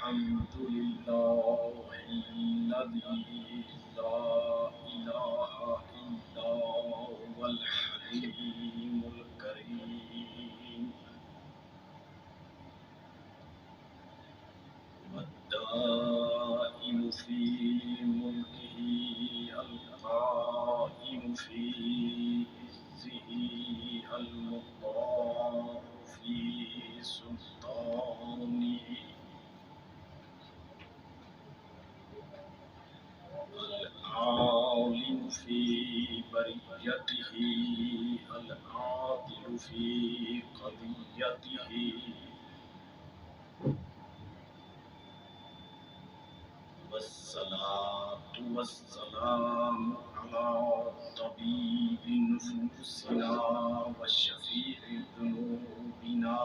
الحمد لله الذي لا إله إلا هو الحليم الكريم والدائم في ملكه القائم في عزه المطاع في سلطانه العالم في بريته العادل في قضيته والصلاة والسلام على طبيب نفوسنا وشفيع ذنوبنا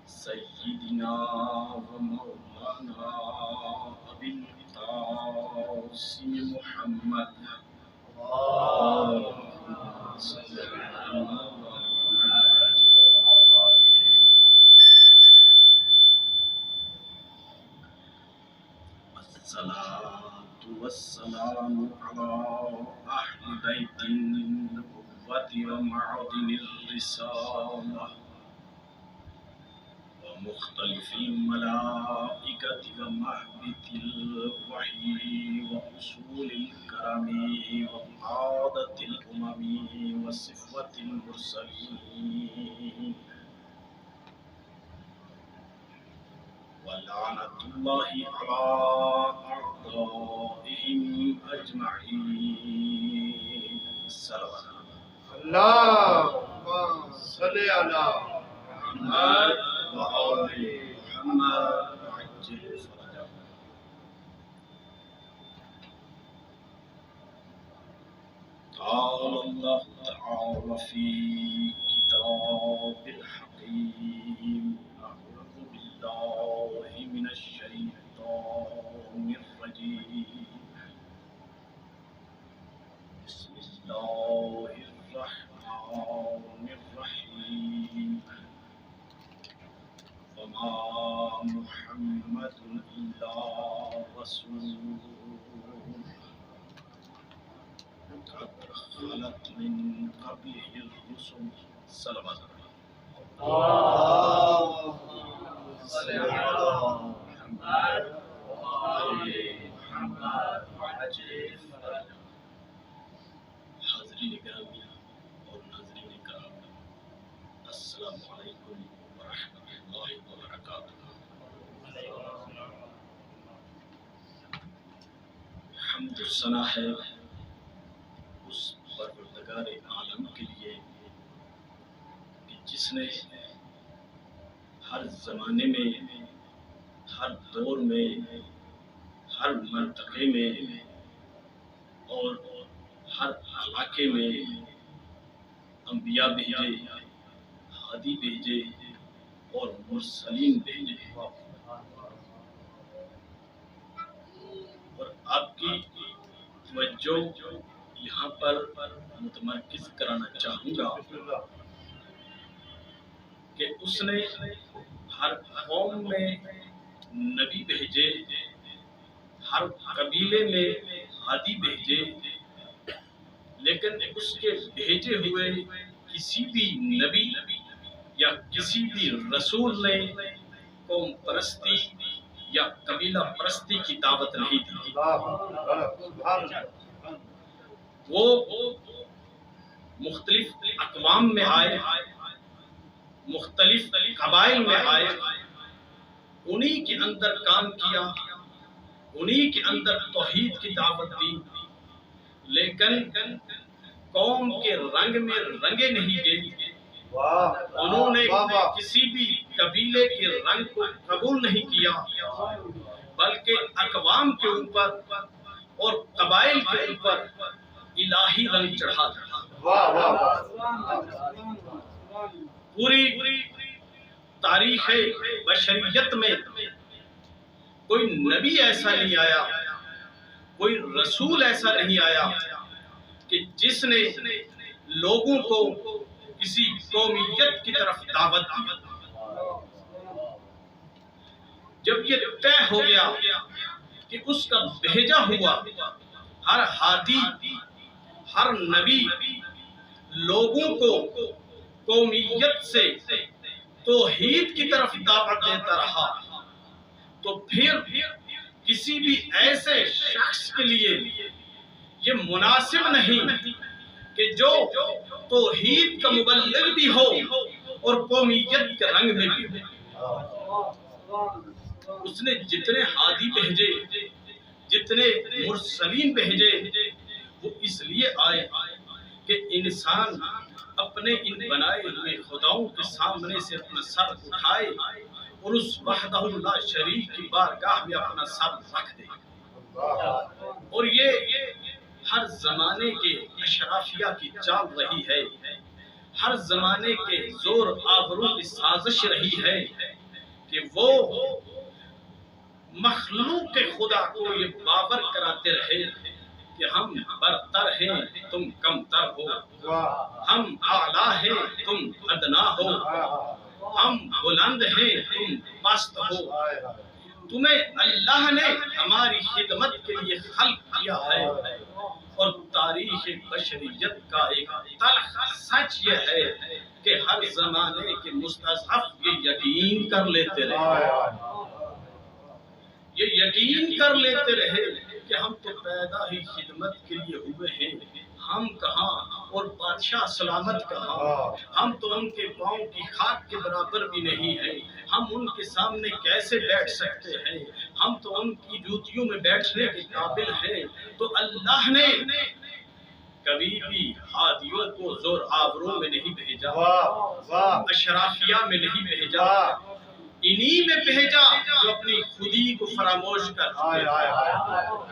سيدنا ومولانا أبي القاسم محمد اللهم صل على الصلاة والسلام على أهل بيت النبوة ومعدن الرسالة ومختلف الملائكة ومهبط الوحي وأصول الكرم وقادة الأمم وصفوة المرسلين ولعنة الله على أعدائهم أجمعين. صلوات اللهم صل على محمد وآل محمد وعجل فرجهم. قال الله تعالى في كتاب الحكيم أعوذ بالله من الشيطان الرجيم بسم الله الرحمن الرحيم وما محمد إلا رسول قد خلت من قبله الرسل. صلوات اللهم صل على محمد وآل محمد وعجل فرجهم. حاضرین گرامی اور ناظرین کرام السلام علیکم ورحمۃ اللہ وبرکاتہ. حمد و ثنا ہے اس پروردگار عالم کے لیے کہ جس نے ہر زمانے میں ہر دور میں ہر منطقے میں اور ہر علاقے میں انبیاء بھیجے، ہادی بھیجے اور مرسلین بھیجے. اور آپ کی توجہ یہاں پر متمرکز کرانا چاہوں گا کہ اس نے ہر قوم میں نبی بھیجے، ہر قبیلے میں ہادی بھیجے، لیکن اس کے بھیجے ہوئے کسی بھی نبی یا کسی بھی رسول نے قوم پرستی یا قبیلہ پرستی کی دعوت نہیں دی. وہ مختلف اقوام میں آئے، مختلف قبائل میں آئے، انہی کے اندر کام کیا، انہی کے اندر توحید کی دعوت دی، لیکن قوم کے رنگ میں رنگے نہیں گئی. انہوں نے کسی بھی قبیلے کے رنگ کو قبول نہیں کیا، بلکہ اقوام کے اوپر اور قبائل کے اوپر الہی رنگ چڑھا دیا. پوری تاریخ بشریت میں کوئی نبی ایسا نہیں آیا، کوئی رسول ایسا نہیں آیا کہ جس نے لوگوں کو کسی قومیت کی طرف دعوت دی. جب یہ طے ہو گیا کہ اس کا بھیجا ہوا ہر ہادی، ہر نبی لوگوں کو قومیت سے توحید کی طرف دعوت دیتا رہا، تو پھر کسی بھی ایسے شخص کے لیے یہ مناسب نہیں کہ جو توحید کا مبلغ بھی ہو اور قومیت کے رنگ میں بھی ہو۔ اس نے جتنے ہادی بھیجے، جتنے مرسلین بھیجے، وہ اس لیے آئے کہ انسان اپنے ان بنائے ہوئے خداؤں کے سامنے سے اپنا سر اٹھائے اور اس وحدہ لا شریک کی بارگاہ میں اپنا سر رکھ دے۔ اور یہ ہر زمانے کے اشرافیہ کی چال رہی ہے، ہر زمانے کے زور آوروں کی سازش رہی ہے کہ وہ مخلوق کے خدا کو یہ باور کراتے رہے کہ ہم برتر ہیں تم کمتر ہو، ہم اعلیٰ ہیں تم ادنا ہو، ہم بلند ہیں تم پست ہو۔ تمہیں اللہ نے ہماری خدمت کے لیے خلق کیا ہے، اور تاریخ بشریت کا ایک تلخ سچ یہ ہے کہ ہر زمانے کے مستضعف یہ یقین کر لیتے رہے، یہ یقین کر لیتے رہے کہ ہم تو پیدا ہی خدمت کے لیے ہوئے ہیں، ہم کہاں اور بادشاہ سلامت کہاں، ہم تو ان کے پاؤں کی خاک کے برابر بھی نہیں ہیں، ہم ان کے سامنے کیسے بیٹھ سکتے ہیں، ہم تو ان کی جوتیوں میں بیٹھنے کے قابل ہیں۔ تو اللہ نے کبھی بھی ہادیوں کو زور آوروں میں نہیں بھیجا، اشرافیہ میں نہیں بھیجا، انہی میں بھیجا جو اپنی خودی کو فراموش کر چکے تھے،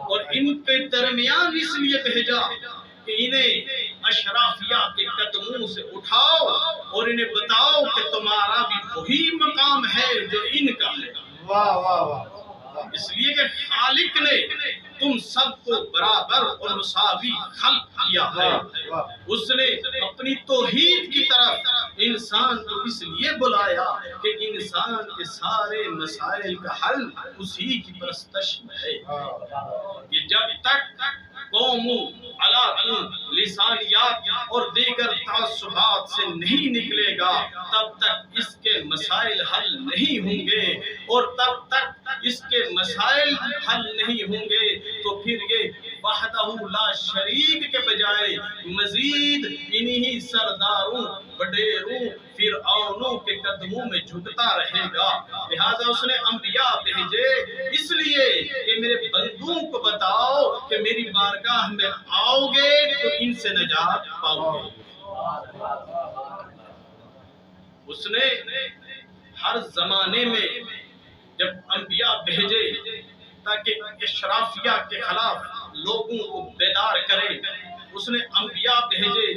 اور ان کے درمیان اس لیے بھیجا کہ انہیں اشرافیہ کے قدموں سے اٹھاؤ اور انہیں بتاؤ کہ تمہارا بھی وہی مقام ہے جو ان کا ہے۔ اس لیے کہ خالق نے تم سب کو برابر اور مساوی خلق کیا ہے، اس نے اپنی توحید کی طرف انسان کو اس لیے بلایا کہ انسان کے سارے مسائل کا حل اسی کی پرستش میں ہے۔ یہ جب تک قوموں، علاقوں، لسانیات اور دیگر تعصبات سے نہیں نکلے گا تب تک اس کے مسائل حل نہیں ہوں گے، اور تب تک اس کے مسائل حل نہیں ہوں گے تو پھر یہ وحدہ لا شریک کے بجائے مزید انہی سرداروں، وڈیروں، فرعونوں کے قدموں میں جھکتا رہے گا۔ لہذا اس نے انبیاء بھیجے اس لیے کہ میرے بندوں کو بتاؤ کہ میری بارگاہ میں آؤ گے تو ان سے نجات پاؤ گے۔ اس نے ہر زمانے میں جب انبیاء بھیجے تاکہ اشرافیہ کے خلاف لوگوں کو بیدار کرے، اس نے انبیاء بھیجے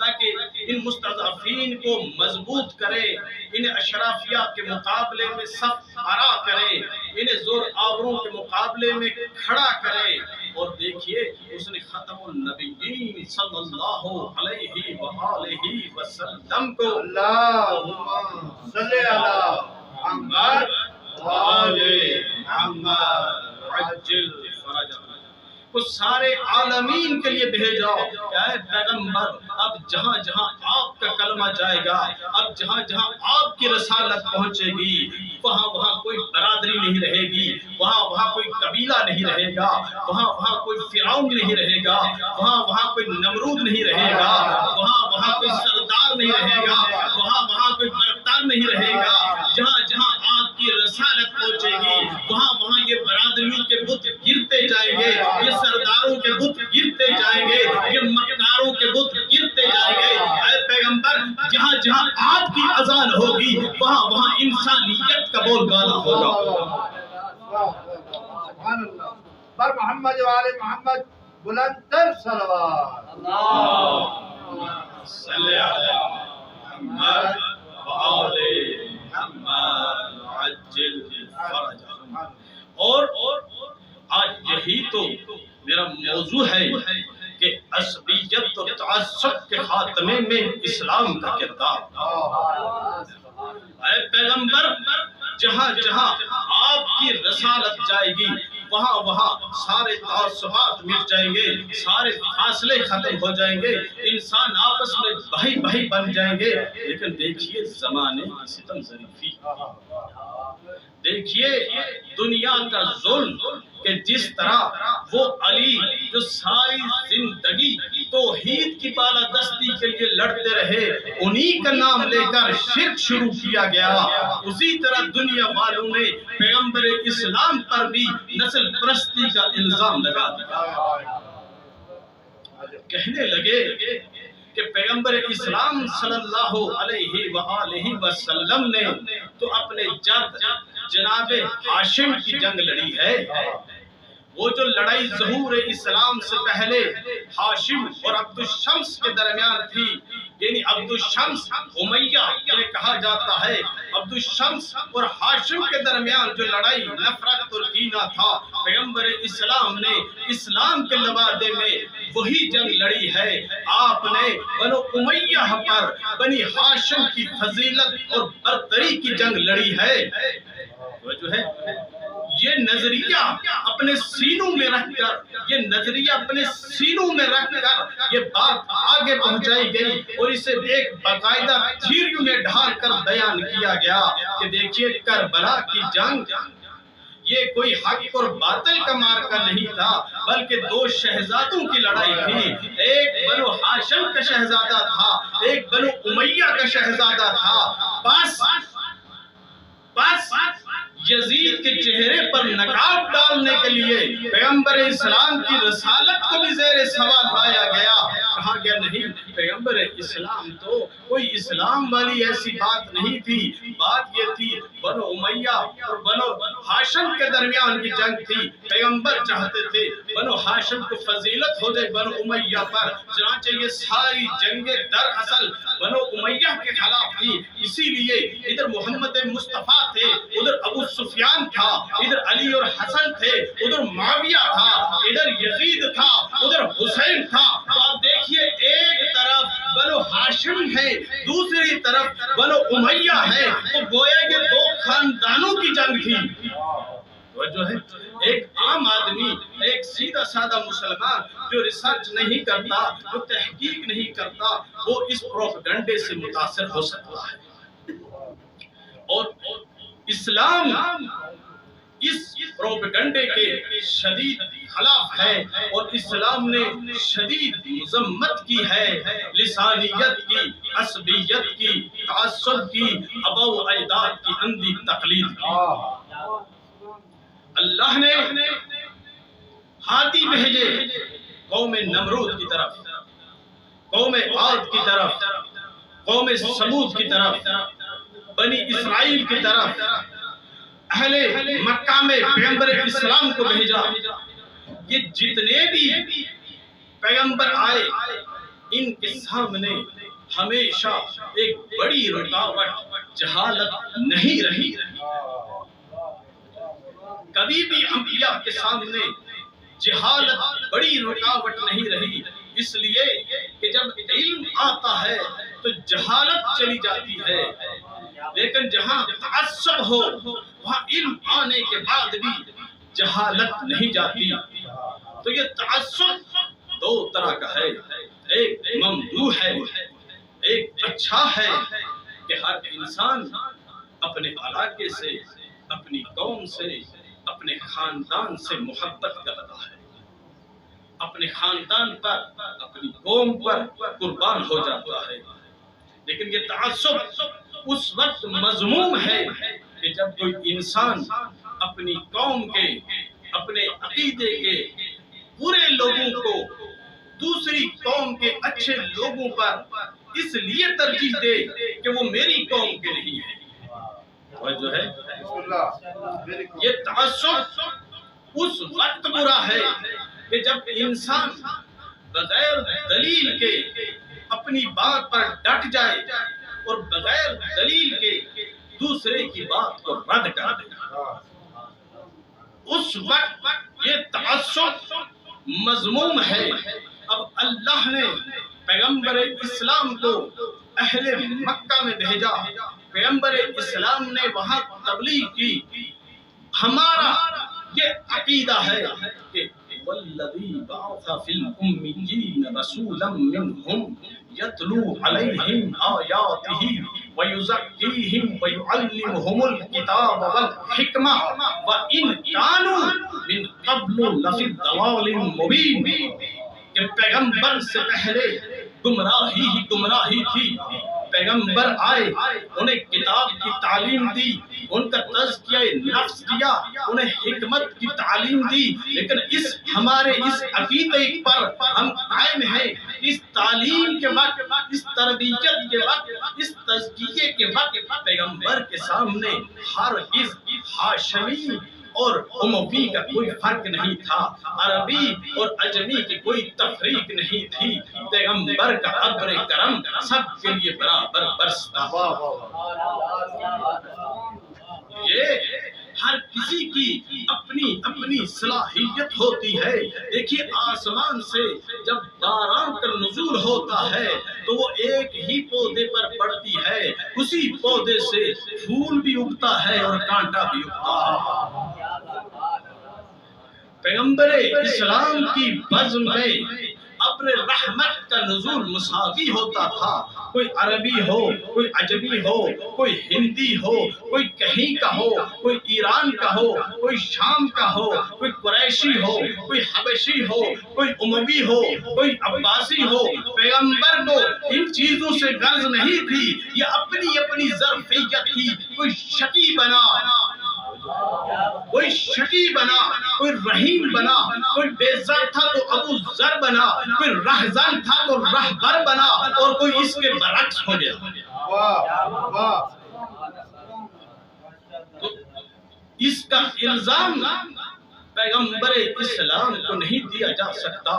تاکہ ان مستضعفین کو مضبوط کرے، انہیں اشرافیہ کے مقابلے میں صف آرا کرے، انہیں زور آوروں کے مقابلے میں کھڑا کرے۔ اور دیکھیے اس نے ختم النبیین صلی اللہ علیہ وآلہ وسلم کو اللہم صلی علی محمد وآل محمد عجل فرجہ کو سارے عالمین کے لیے بھیجا کہ اے پیغمبر اب جہاں جہاں آپ کا کلمہ جائے گا، اب جہاں جہاں آپ کی رسالت پہنچے گی، وہاں وہاں کوئی برادری نہیں رہے گی، وہاں وہاں کوئی قبیلہ نہیں رہے گا، وہاں وہاں کوئی فرعون نہیں رہے گا، وہاں وہاں کوئی نمرود نہیں رہے گا، وہاں وہاں کوئی سردار نہیں رہے گا، وہاں وہاں کوئی برتر نہیں رہے گا۔ جہاں جہاں آپ کی رسالت پہنچے گی وہاں وہاں یہ برادریوں کے بت گرتے جائیں گے، یہ سرداروں کے بت گرتے جائیں گے، یہ مکاروں کے بت گرتے جائیں گے۔ اے پیغمبر جہاں جہاں آپ کی اذان ہوگی وہاں وہاں انسانیت کا بول بالا ہوگا۔ سبحان اللہ۔ بر محمد وآل محمد بلند تر صلوات۔ اللہم صلی علی محمد وآل محمد عجل فرجہ۔ اور آج یہی تو میرا موضوع ہے کہ عصبیت و تعصب کے خاتمے میں اسلام کا کردار۔ اے پیغمبر جہاں جہاں رسالت جائے گی وہاں سارے تعصبات مٹ جائیں گے، سارے فاصلے ختم ہو جائیں گے، انسان آپس میں بھائی بن جائیں گے۔ لیکن دیکھیے زمانے کی ستم ظریفی، دیکھیے دنیا کا ظلم کہ جس طرح وہ علی جو ساری زندگی توحید کی بالادستی کے لیے لڑتے رہے، انہی کا نام لے کر شرک شروع کیا گیا، اسی طرح دنیا والوں نے پیغمبر اسلام پر بھی نسل پرستی کا الزام لگا دیا۔ کہنے لگے کہ پیغمبر اسلام صلی اللہ علیہ وآلہ وسلم نے تو اپنے جد جناب ہاشم کی جنگ لڑی ہے۔ وہ جو لڑائی ظہور اسلام سے پہلے ہاشم اور عبد الشمس کے درمیان تھی، یعنی عبد الشمس امیہ انہیں کہا جاتا ہے، عبد الشمس اور ہاشم کے درمیان جو لڑائی نفرت اور کینہ تھا، پیغمبر اسلام نے اسلام کے لبادے میں وہی جنگ لڑی ہے۔ آپ نے بنو امیہ پر بنی ہاشم کی فضیلت اور برتری کی جنگ لڑی ہے۔ وہ جو ہے یہ نظریہ اپنے سینوں میں رکھ کر، یہ نظریہ اپنے سینوں میں رکھ کر یہ بات آگے پہنچائی گئی اور اسے ایک باقاعدہ تھیریوں میں ڈھال کر بیان کیا گیا کہ دیکھیے کربلا کی جنگ یہ کوئی حق اور باطل کا معرکہ نہیں تھا، بلکہ دو شہزادوں کی لڑائی تھی۔ ایک بنو ہاشم کا شہزادہ تھا، ایک بنو امیہ کا شہزادہ تھا۔ بس یزید کے چہرے پر نقاب ڈالنے کے لیے پیغمبر اسلام کی رسالت کو بھی زیر سوال لایا گیا۔ کہا گیا نہیں، پیغمبر اسلام تو کوئی اسلام والی ایسی بات نہیں تھی، بات یہ تھی بنو امیہ اور بنو ہاشم کے درمیان کی جنگ تھی۔ پیغمبر چاہتے تھے بنو ہاشم کو فضیلت ہو جائے بنو امیہ پر، چنانچہ یہ ساری جنگیں دراصل بنو امیہ کے خلاف تھی۔ اسی لیے ادھر محمد مصطفیٰ تھے، ادھر ابو سفیان تھا، ادھر علی اور حسن تھے، ادھر معاویہ تھا، ادھر یزید تھا، ادھر حسین تھا۔ تو آپ دیکھیے ایک طرف بنو ہاشم ہے، دوسری طرف بنو امیہ ہے، تو گویا یہ دو خاندانوں کی جنگ تھی۔ وہ جو ہے ایک عام آدمی، ایک سیدھا سادہ مسلمان جو ریسرچ نہیں کرتا، جو تحقیق نہیں کرتا، وہ اس پروپیگنڈے سے متاثر ہو سکتا ہے۔ اور اسلام اس پروپیگنڈے کے شدید خلاف ہے اور اسلام نے شدید مذمت کی ہے لسانیت کی، عصبیت کی، تعصب کی، آباء و اجداد کی اندھی تقلید کی۔ اللہ نے ہادی بھیجے قوم نمرود کی طرف، قوم عاد کی طرف، قوم سمود کی طرف، بنی اسرائیل کی طرف، اہل مکہ میں پیغمبر اسلام کو بھیجا۔ یہ جتنے بھی پیغمبر آئے ان کے سامنے ہمیشہ ایک بڑی رکاوٹ جہالت نہیں رہی۔ کبھی بھی انبیاء کے سامنے جہالت بڑی رکاوٹ نہیں رہی، اس لیے کہ جب علم آتا ہے تو جہالت چلی جاتی ہے، لیکن جہاں تعصب ہو وہاں علم آنے کے بعد بھی جہالت نہیں جاتی۔ تو یہ تعصب دو طرح کا ہے، ایک ممدوح ہے، ایک اچھا ہے کہ ہر انسان اپنے علاقے سے، اپنی قوم سے، اپنے خاندان سے محبت کرتا ہے، اپنے خاندان پر، اپنی قوم پر قربان ہو جاتا ہے۔ لیکن یہ تعصب اس وقت مذموم ہے کہ جب کوئی انسان اپنی قوم کے، اپنے عقیدے کے برے لوگوں کو دوسری قوم کے اچھے لوگوں پر اس لیے ترجیح دے کہ وہ میری قوم کے نہیں ہیں۔ اور جو ہے یہ تعصب اس وقت برا ہے کہ جب انسان بغیر دلیل کے اپنی بات پر ڈٹ جائے اور بغیر دلیل کے دوسرے کی بات کو رد کر دے، اس وقت یہ تعصب مذموم ہے۔ اب اللہ نے پیغمبر اسلام کو اہل مکہ میں بھیجا، پیغمبر اسلام نے وہاں تبلیغ کی، ہمارا یہ عقیدہ ہے کہ والذی بعث فی الامیین رسولا منہم یتلو علیہم آیاتہ ویزکیہم ویعلمہم الکتاب والحکمہ وان کانوا من قبل لفی ضلال مبین، کہ پیغمبر سے پہلے گمراہی ہی گمراہی تھی، پیغمبر آئے انہیں کتاب کی تعلیم دی، ان کا تزکیہ نفس کیا، انہیں حکمت کی تعلیم دی، لیکن ہمارے اس عقیدے پر ہم قائم ہیں۔ اس تعلیم کے وقت، اس تربیت کے وقت، اس تزکیے کے وقت پیغمبر کے سامنے ہرگز ہاشمی اور اموی کا کوئی فرق نہیں تھا، عربی اور اجمی کی کوئی تفریق نہیں تھی، پیغمبر کا ابر کرم سب کے لیے برابر برستا۔ یہ ہر کسی کی اپنی اپنی صلاحیت ہوتی ہے۔ دیکھیے آسمان سے جب باران کا نزول ہوتا ہے تو وہ ایک ہی پودے پر پڑتی ہے، اسی پودے سے پھول بھی اگتا ہے اور کانٹا بھی اگتا ہے۔ پیغمبر اسلام کی بزم میں ابر رحمت کا نزول مساوی ہوتا تھا، کوئی عربی ہو، کوئی عجمی ہو، کوئی ہندی ہو، کوئی کہیں کا ہو، کوئی ایران کا ہو، کوئی شام کا ہو، کوئی قریشی ہو، کوئی حبشی ہو، کوئی اموی ہو، کوئی عباسی ہو، پیغمبر کو ان چیزوں سے غرض نہیں تھی، یہ اپنی اپنی ظرفیت تھی۔ کوئی شقی بنا، کوئی شقی بنا، کوئی رحیم بنا، کوئی بے زر تھا تو ابو ذر بنا، کوئی رہزن تھا تو رہبر بنا، اور کوئی اس کے برعکس ہو گیا۔ تو اس کا الزام پیغمبر اسلام کو نہیں دیا جا سکتا۔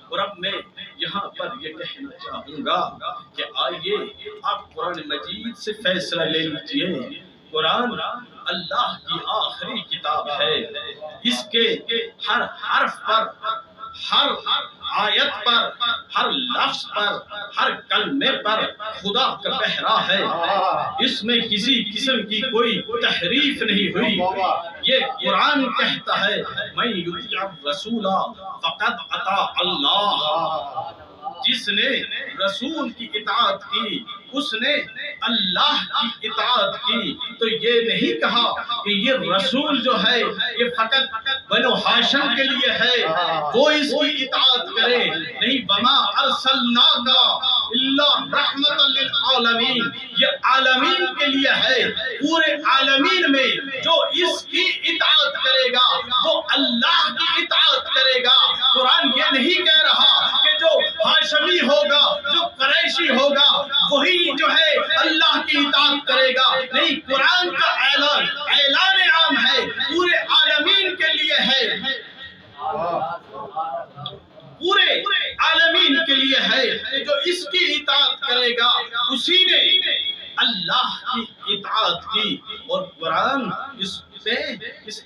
اور اب میں یہاں پر یہ کہنا چاہوں گا کہ آئیے آپ قرآن مجید سے فیصلہ لے لیجئے۔ قرآن اللہ کی آخری کتاب ہے، اس کے ہر حرف پر، ہر آیت پر، ہر لفظ پر، ہر کلمے پر خدا کا پہرا ہے، اس میں کسی قسم کی کوئی تحریف نہیں ہوئی۔ یہ قرآن کہتا ہے من یطیع الرسول فقد اطاع اللہ، جس نے رسول کی اطاعت کی اس نے اللہ کی اطاعت کی۔ تو یہ نہیں کہا کہ یہ رسول جو ہے یہ فقط بنو ہاشم کے لیے ہے، وہ اس کی اطاعت کرے، نہیں، وما ارسلناک الا رحمت للعالمین، یہ عالمین کے لیے ہے، پورے عالمین میں جو اس کی اطاعت کرے گا وہ اللہ کی اطاعت کرے گا۔ قرآن یہ نہیں کہہ رہا کہ جو ہاشمی ہوگا، جو قریشی ہوگا وہی جو ہے اللہ کی اطاعت کرے گا، نہیں، قرآن کا اعلان عام ہے، پورے عالمین کے لیے ہے، پورے عالمین کے لیے ہے کہ جو اس کی اطاعت کرے گا اسی نے اللہ کی اطاعت کی۔ اور قرآن اس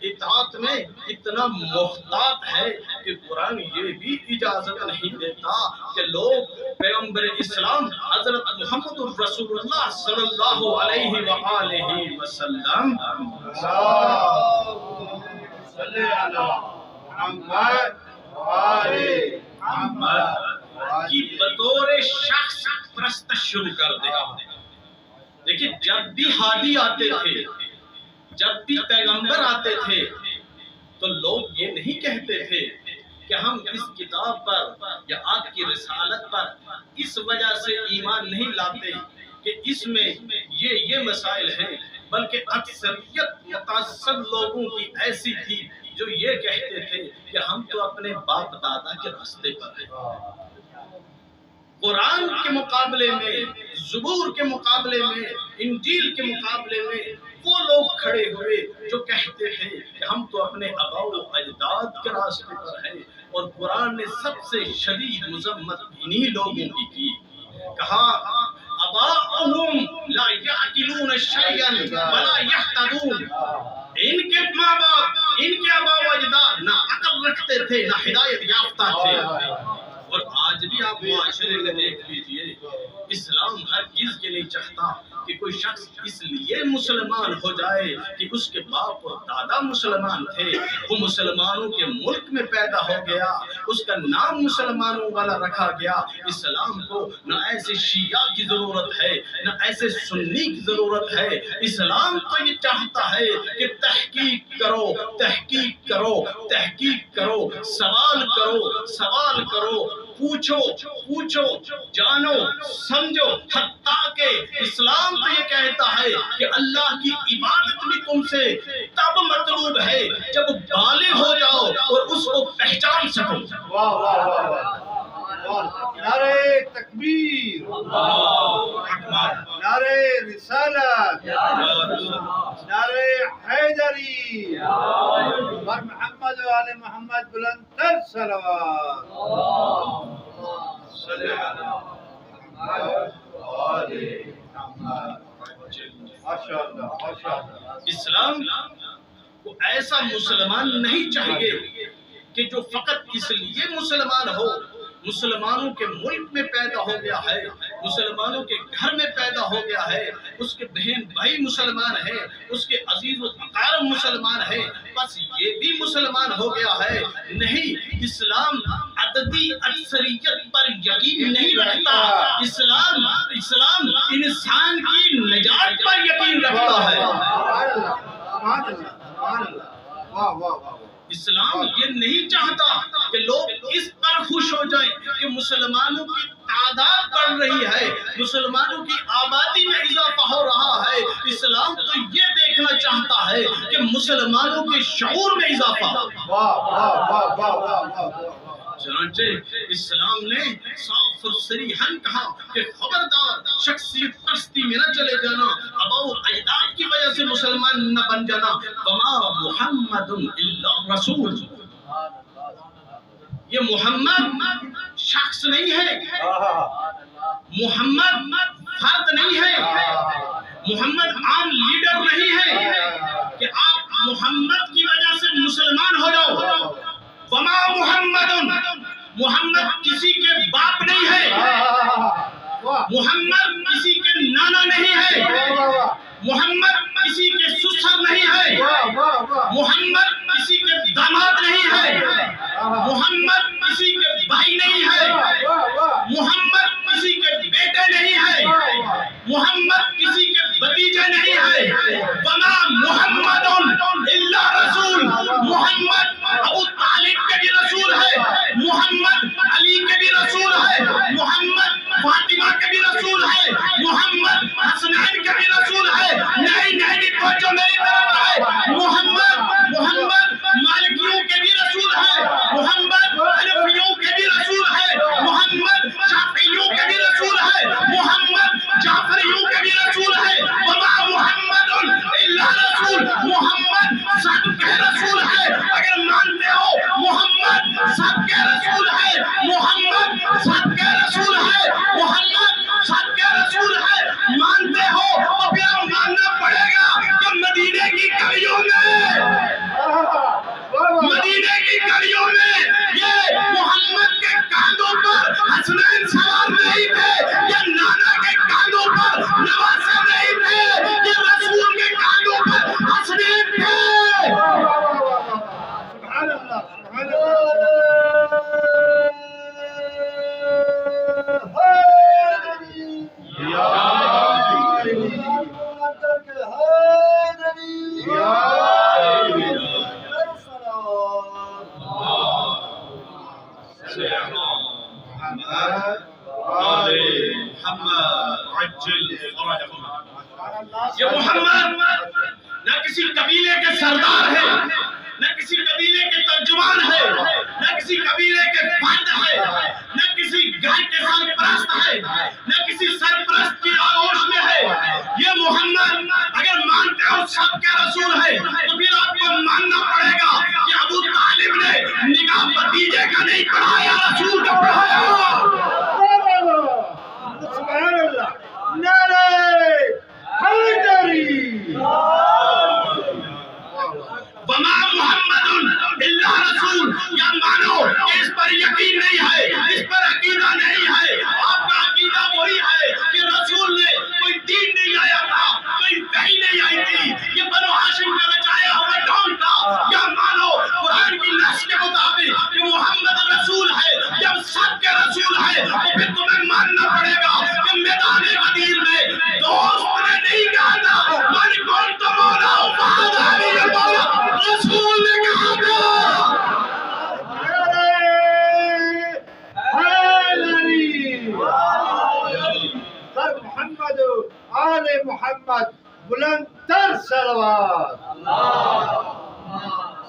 اطاعت میں اتنا محتاط ہے کہ قرآن یہ بھی اجازت نہیں دیتا کہ لوگ پیغمبر اسلام حضرت محمد رسول اللہ صلی اللہ علیہ وآلہ وسلم کی بطور شخص پرستش شروع کر دے۔ دیکھیں جب بھی ہادی آتے تھے، جب بھی پیغمبر آتے تھے تو لوگ یہ نہیں کہتے تھے کہ ہم اس کتاب پر یا آپ کی رسالت پر اس وجہ سے ایمان نہیں لاتے کہ اس میں یہ مسائل ہیں، بلکہ اکثریت متعصب لوگوں کی ایسی تھی جو یہ کہتے تھے کہ ہم تو اپنے باپ دادا کے راستے پر ہیں۔ قرآن کے مقابلے میں، زبور کے مقابلے میں، انجیل کے مقابلے میں وہ لوگ کھڑے ہوئے جو کہتے تھے کہ ہم تو اپنے آباء و اجداد کے راستے پر ہیں، اور قرآن نے سب سے شدید مذمت انہی لوگوں کی کہا آباؤہم لا یعقلون شیئا ولا یہتدون، ان کے ماں باپ، ان کے آباء و اجداد نہ عقل رکھتے تھے نہ ہدایت یافتہ تھے، اور آج بھی آپ معاشرے میں دیکھ لیجئے، اسلام ہر چیز کے نہیں چاہتا کہ کوئی شخص اس لیے مسلمان ہو جائے کہ اس کے باپ اور دادا مسلمان تھے، وہ مسلمانوں کے ملک میں پیدا ہو گیا، اس کا نام مسلمانوں والا رکھا گیا۔ اسلام کو نہ ایسے شیعہ کی ضرورت ہے، نہ ایسے سنی کی ضرورت ہے۔ اسلام تو یہ چاہتا ہے کہ تحقیق کرو، تحقیق کرو، تحقیق کرو، سوال کرو، سوال کرو، پوچھو، پوچھو، جانو، سمجھو۔ حتیٰ کہ اسلام تو یہ کہتا ہے کہ اللہ کی عبادت بھی تم سے تب مطلوب ہے جب بالغ ہو جاؤ اور اس کو پہچان سکو۔ واہ واہ واہ واہ، نعرہ تکبیر، نعرہ رسالت، نعرہ حیدری، بر محمد و آل محمد بلند تر صلوات۔ صلی اللہ علیہ محمد۔ ماشاءاللہ ماشاءاللہ۔ اسلام کو ایسا مسلمان نہیں چاہیے کہ جو فقط اس لیے مسلمان ہو، مسلمانوں کے ملک میں پیدا ہو گیا ہے، مسلمانوں کے گھر میں پیدا ہو گیا ہے، اس کے بہن بھائی مسلمان ہیں، اس کے عزیز و اقارب مسلمان ہیں، بس یہ بھی مسلمان ہو گیا ہے۔ نہیں، اسلام عددی اکثریت پر یقین نہیں رکھتا، اسلام انسان کی نجات پر یقین رکھتا ہے۔ سبحان اللہ، سبحان اللہ، واہ واہ واہ۔ اسلام یہ نہیں چاہتا کہ لوگ اس پر خوش ہو جائیں کہ مسلمانوں کی تعداد بڑھ رہی ہے، مسلمانوں کی آبادی میں اضافہ ہو رہا ہے۔ اسلام تو یہ دیکھنا چاہتا ہے کہ مسلمانوں کے شعور میں اضافہ ہو۔ واہ واہ واہ واہ واہ واہ۔ چنانچہ اسلام نے صاف اور صریحاً کہا کہ خبردار شخصیت پرستی میں نہ چلے جانا، آباء و اجداد کی وجہ سے مسلمان نہ بن جانا۔ وما محمد الا رسول، یہ محمد شخص نہیں ہے، محمد فرد نہیں ہے، محمد عام لیڈر نہیں ہے کہ آپ محمد کی وجہ سے مسلمان ہو جاؤ۔ وما محمد، محمد کسی کے باپ نہیں ہے، محمد کسی کے نانا نہیں ہے، محمد کسی کے سسر نہیں ہے، محمد کسی کے داماد نہیں ہے، محمد کسی کے بھائی نہیں ہے، محمد کسی کے بیٹے نہیں ہے، محمد کسی کے بھتیجے نہیں ہے۔ وما محمد الا رسول، محمد ابو طالب کے بھی رسول ہے، محمد علی کے بھی رسول ہے، محمد فاطمہ کے بھی رسول ہے، محمد حسنین کے بھی رسول ہے۔ نہیں توجہ میری طرف ہے، محمد مالکیوں کے بھی رسول ہے، محمد حنفیوں کے بھی رسول ہے، محمد شافعیوں کے بھی رسول ہے، محمد جعفریوں کے بھی رسول ہے۔ وما محمد الا رسول، محمد سب کے رسول ہے۔ اگر مانتے ہو محمد سب کے رسول ہے، محمد سب کے رسول ہے، محمد سب کے رسول ہے، مانتے ہو تو پھر ماننا پڑے گا کہ مدینے کی گلیوں میں یہ محمد کے کاندھوں پر حسنین سوار نہیں تھے، یہ نانا کے کاندھوں پر نواسہ نہیں تھے، یہ رسول کے کاندھوں پر حسنین تھے۔ سبحان اللہ، سبحان اللہ۔ یہ محمد نہ کسی قبیلے کے سردار ہے، نہ کسی قبیلے کے ترجمان ہے، نہ کسی قبیلے کے فرد ہے، نہ کسی گھر کے سرپرست ہے، نہ کسی سرپرست کی آغوش میں ہے۔ یہ محمد اگر مانتے ہو سب کے رسول ہے تو پھر آپ کو ماننا پڑے گا کہ ابو طالب نے نکاح بھتیجے کا نہیں پڑھایا، رسول کا پڑھایا۔ سبحان اللہ، نعرہ حیدری۔ وما محمد الا رسول، یا مانو کہ اس پر یقین نہیں ہے، اس پر عقیدہ نہیں پھر تمہیں ماننا پڑے گا کہ میدان غدیر میں دوست نے نہیں کہا تھا من کون تو مولا فہذا علی مولا، رسول نے کہا تھا سر محمد آل محمد بلند تر صلوات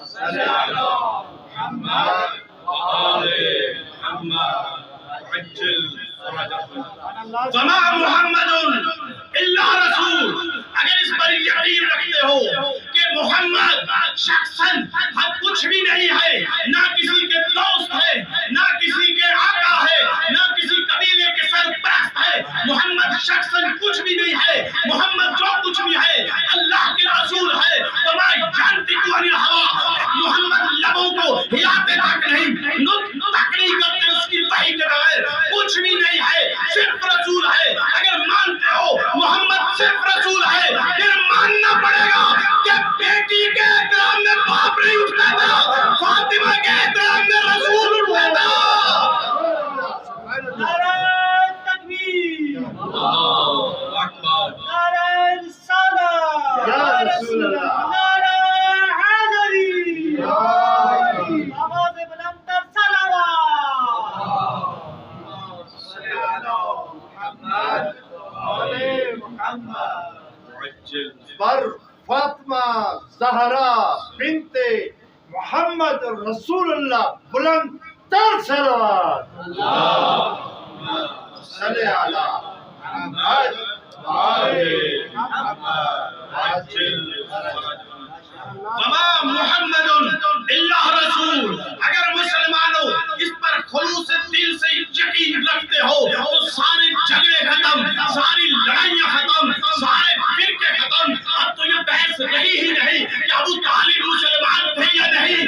صلی اللہ محمد وآل محمد عجل فرجهم وما محمد الا رسول. اگر اس پر یقین رکھتے ہو کہ محمد شخصاً ہم کچھ بھی نہیں ہے، نہ کسی کے دوست ہے، نہ کسی کے آقا ہے، نہ کسی قبیلے کے سرپرست ہے، محمد شخصاً کچھ بھی نہیں ہے، محمد جو کچھ بھی ہے اللہ کے رسول ہے. وما ينطق عن الهوى، محمد لبوں کو ہلاتے تک نہیں، نطق تک نہیں کرتے اس کی وحی کے بغیر، کچھ بھی نہیں ہے، صرف رسول ہے. اگر مانتے ہو محمد صرف رسول ہے، پھر ماننا پڑے گا کہ بیٹی کے احترام میں باپ نہیں اٹھتا تھا، فاطمہ کے احترام میں رسول اٹھتا تھا. نعرہ تکبیر، اللہ اکبر. نعرہ رسالت، یا رسول اللہ، نعرہ حیدری، یا علی، آواز بلند تر صلوات. صلی اللہ محمد آل محمد عجل پر فاطمہ زہرا بنت محمد رسول اللہ بلند تر صلوات صلی اللہ محمد آل محمد عجل وما محمد الا رسول. اگر مسلمانوں اس پر خلوص دل سے یقین رکھتے ہو تو سارے جھگڑے ختم، ساری لڑائیاں ختم، سارے فرقے ختم. اب تو یہ بحث رہی ہی نہیں کہ ابو طالب مسلمان تھے یا نہیں،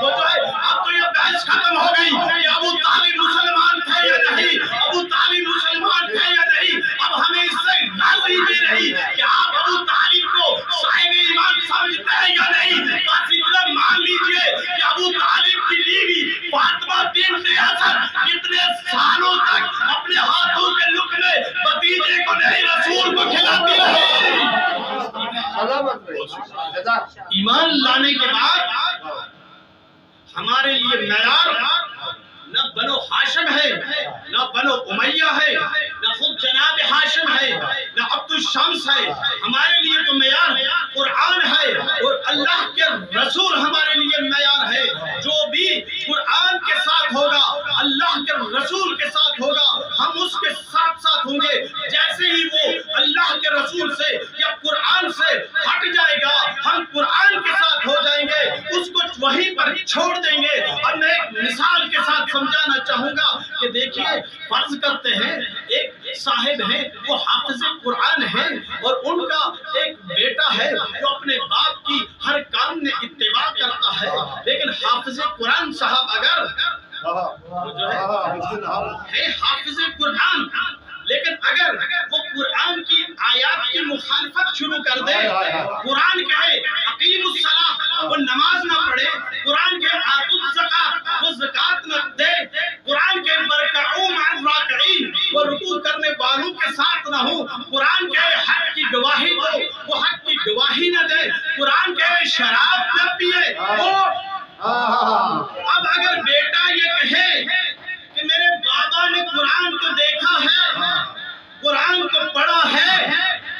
وہ جو ہے اب تو یہ بحث ختم ہو گئی کہ ابو طالب مسلمان تھے یا نہیں، ابو طالب مسلمان تھے یا نہیں. اب ہمیں اس سے راضی بھی رہی کہ آپ ابو طالب کو صاحب ایمان سمجھتے ہیں یا نہیں، بس اتنا مان لیجئے کہ ابو طالب کی بیوی فاطمہ بنت اسد کتنے سالوں تک اپنے ہاتھوں کے لقمے بھتیجے کو نہیں رسول کو کھلاتی رہی. سلامت رہے جزاک. ایمان لانے کے بعد ہمارے لیے معیار نہ بنو ہاشم ہے، نہ بنو امیہ ہے، نہ خود جناب ہاشم ہے، نہ عبد الشمس ہے. ہمارے لیے تو معیار قرآن ہے اور اللہ کے رسول ہمارے لیے معیار ہے. جو بھی قرآن کے ساتھ ہوگا، اللہ کے رسول کے ساتھ ہوگا، ہم اس کے ساتھ ساتھ ہوں گے. جیسے ہی وہ اللہ کے رسول سے یا قرآن سے ہٹ جائے گا، ہم قرآن کے ساتھ ہو جائیں گے، اس کو وہیں پر چھوڑ دیں گے. اور میں ایک مثال کے ساتھ سمجھانا چاہوں گا کہ دیکھیے، فرض کرتے ہیں ایک صاحب ہیں، وہ حافظ قرآن ہیں اور ان کا ایک بیٹا ہے جو اپنے باپ کی ہر کام میں اتباع کرتا ہے. لیکن حافظ قرآن صاحب اگر ہے حافظ قرآن، لیکن اگر وہ قرآن کی آیات کی مخالفت شروع کر دے، قرآن کہے اقیم الصلاۃ، وہ نماز نہ پڑھے، قرآن کہے آتوا الزکات، وہ زکات نہ دے، قرآن کہے ورکعوا مع الراکعین، وہ رکوع کرنے والوں کے ساتھ نہ ہو، قرآن کہے حق کی گواہی دو، وہ حق کی گواہی نہ دے، قرآن کہے شراب نہ پیے. اب اگر بیٹا یہ کہے کہ میرے بابا نے قرآن کو دیکھا ہے، قرآن کو پڑھا ہے،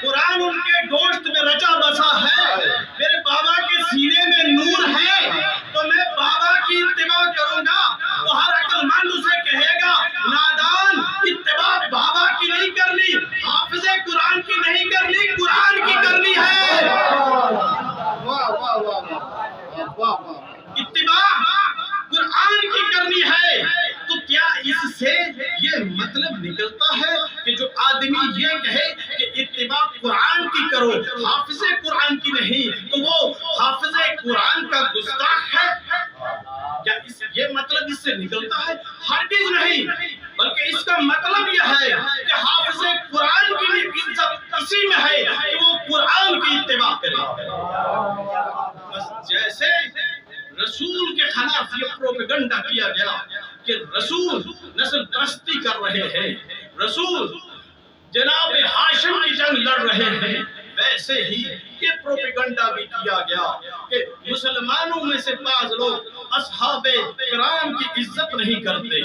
قرآن ان کے گوشت میں رچا بسا ہے، میرے بابا کے سینے میں نور ہے، تو میں بابا کی اتباع کروں گا، تو ہر عقل مند اسے کہے گا نادان، اتباع بابا کی نہیں کرنی، حافظ قرآن کی نہیں کرنی، قرآن کی کرنی ہے. اتباع قرآن کی کرنی ہے. تو کیا اس سے یہ مطلب نکلتا ہے کہ جو آدمی یہ کہے کہ اتباع قرآن کی کرو، حافظ قرآن کی نہیں، تو وہ حافظ قرآن کا گستاخ ہے؟ کیا یہ مطلب اس سے نکلتا ہے؟ ہرگز نہیں، بلکہ اس کا مطلب یہ ہے کہ حافظ قرآن کی عزت اسی میں ہے کہ وہ قرآن کی اتباع کرے. بس جیسے رسول کے خلاف یہ پروپیگنڈا کیا گیا کہ رسول نسل پرستی کر رہے ہیں، رسول جناب ہاشم کی جنگ لڑ رہے ہیں، ویسے ہی یہ پروپیگنڈا بھی کیا گیا کہ مسلمانوں میں سے بعض لوگ اصحاب کرام کی عزت نہیں کرتے۔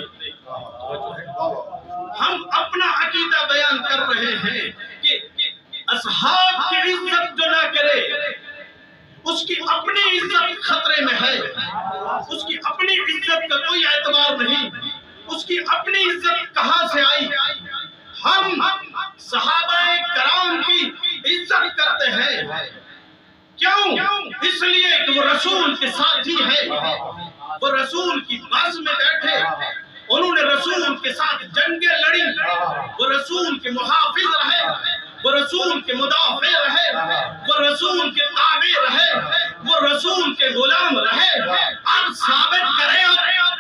ہم اپنا عقیدہ بیان کر رہے ہیں کہ اصحاب کی عزت جو نہ کرے اس کی اپنی عزت خطرے میں ہے، اس کی اپنی عزت کا کوئی اعتبار نہیں، اس کی اپنی عزت کہاں سے آئی؟ ہم صحابہ کرام کی عزت کرتے ہیں، کیوں؟ اس لیے کہ وہ رسول کے ساتھی ہے، وہ رسول کی بس میں بیٹھے، انہوں نے رسول کے ساتھ جنگیں لڑی، وہ رسول کے محافظ رہے، وہ رسول کے مدافع رہے، وہ رسول کے تابع رہے، وہ رسول کے غلام رہے۔ اب ثابت کریں